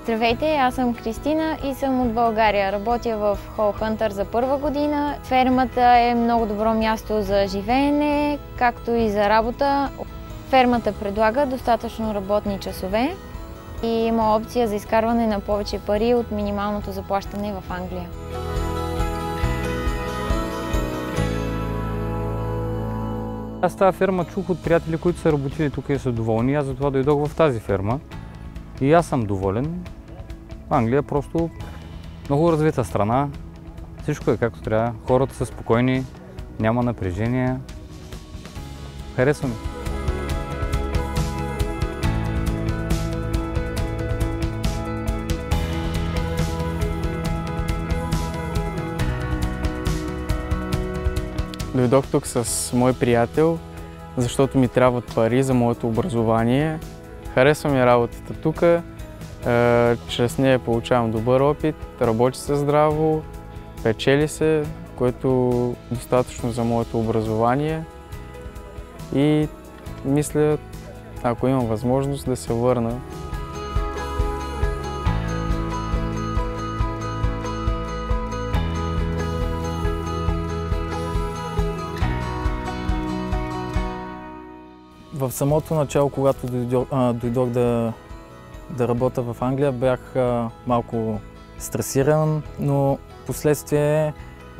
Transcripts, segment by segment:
Здравейте, аз съм Кристина и съм от България. Работя в Whole Hunter за първа година. Фермата е много добро място за живеене, както и за работа. Фермата предлага достатъчно работни часове и има опция за изкарване на повече пари от минималното заплащане в Англия. Аз тази ферма чух от приятели, които са работили тук и са доволни. Аз затова дойдох в тази ферма и аз съм доволен. Англия е просто много развита страна. Всичко е както трябва. Хората са спокойни, няма напрежение. Харесва ми. Дойдох тук с мой приятел, защото ми трябват пари за моето образование. Харесва ми работата тук, чрез нея получавам добър опит, работи се здраво, печели се, което е достатъчно за моето образование и мисля, ако имам възможност, да се върна. В самото начало, когато дойдох да работя в Англия, бях малко стресиран, но впоследствие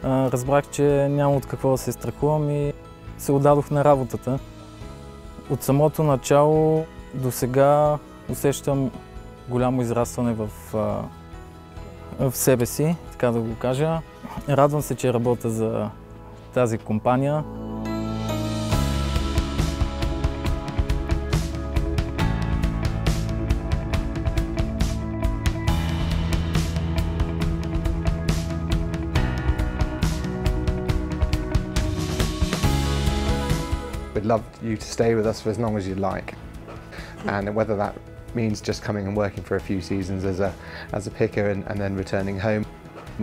разбрах, че няма от какво да се страхувам и се отдадох на работата. От самото начало до сега усещам голямо израстване в себе си, така да го кажа. Радвам се, че работя за тази компания. We'd love you to stay with us for as long as you'd like, and whether that means just coming and working for a few seasons as a picker and then returning home,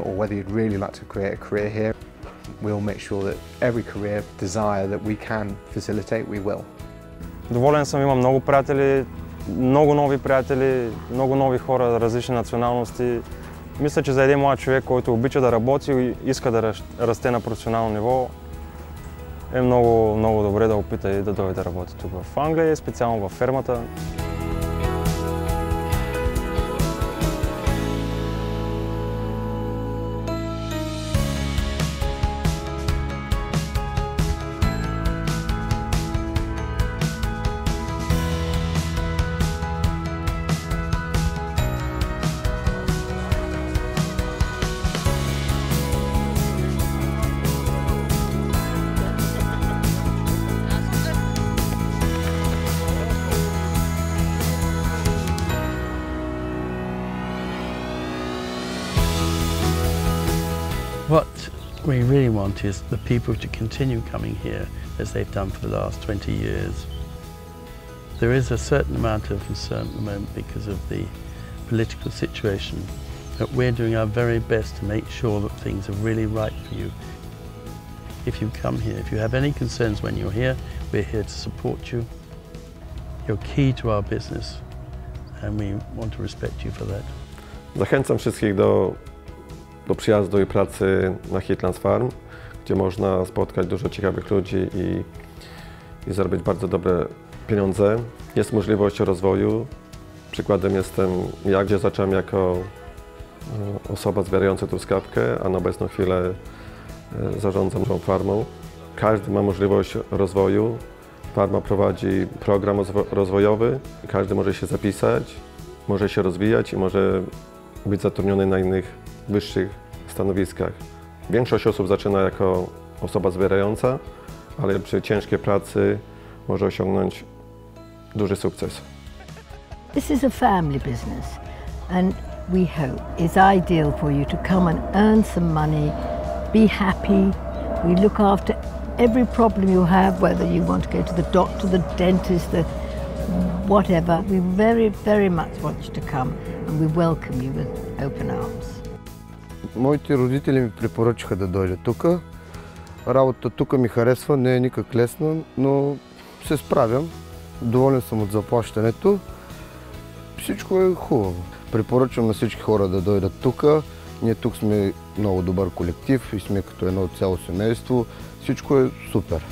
or whether you'd really like to create a career here, we'll make sure that every career desire that we can facilitate, we will. Доволен съм, имам много приятели, много нови хора, различни националности. Мисля, че за един млад човек, който обича да работи и иска да расте на професионално ниво, е много добре да опита и да дойде да работи тук в Англия, специално във фермата. What we really want is the people to continue coming here as they've done for the last 20 years. There is a certain amount of concern at the moment because of the political situation, but we're doing our very best to make sure that things are really right for you. If you come here, if you have any concerns when you're here, we're here to support you. You're key to our business and we want to respect you for that. Zachęcam wszystkich do przyjazdu i pracy na Heathlands Farm, gdzie można spotkać dużo ciekawych ludzi i zarobić bardzo dobre pieniądze. Jest możliwość rozwoju. Przykładem jestem ja, gdzie zacząłem jako osoba zbierająca truskawkę, a na obecną chwilę zarządzam tą farmą. Każdy ma możliwość rozwoju. Farma prowadzi program rozwojowy. Każdy może się zapisać, może się rozwijać i może być zatrudniony na innych wyższych stanowiskach. Większość osób zaczyna jako osoba zbierająca, ale przy ciężkiej pracy może osiągnąć duży sukces. This is a family business and we hope it's ideal for you to come and earn some money, be happy. We look after every problem you have, whether you want to go to the doctor, the dentist, the whatever. We very much want you to come and we welcome you with open arms. Моите родители ми препоръчаха да дойда тук. Работата тук ми харесва, не е никак лесна, но се справям. Доволен съм от заплащането. Всичко е хубаво. Препоръчвам на всички хора да дойдат тук. Ние тук сме много добър колектив и сме като едно цяло семейство. Всичко е супер.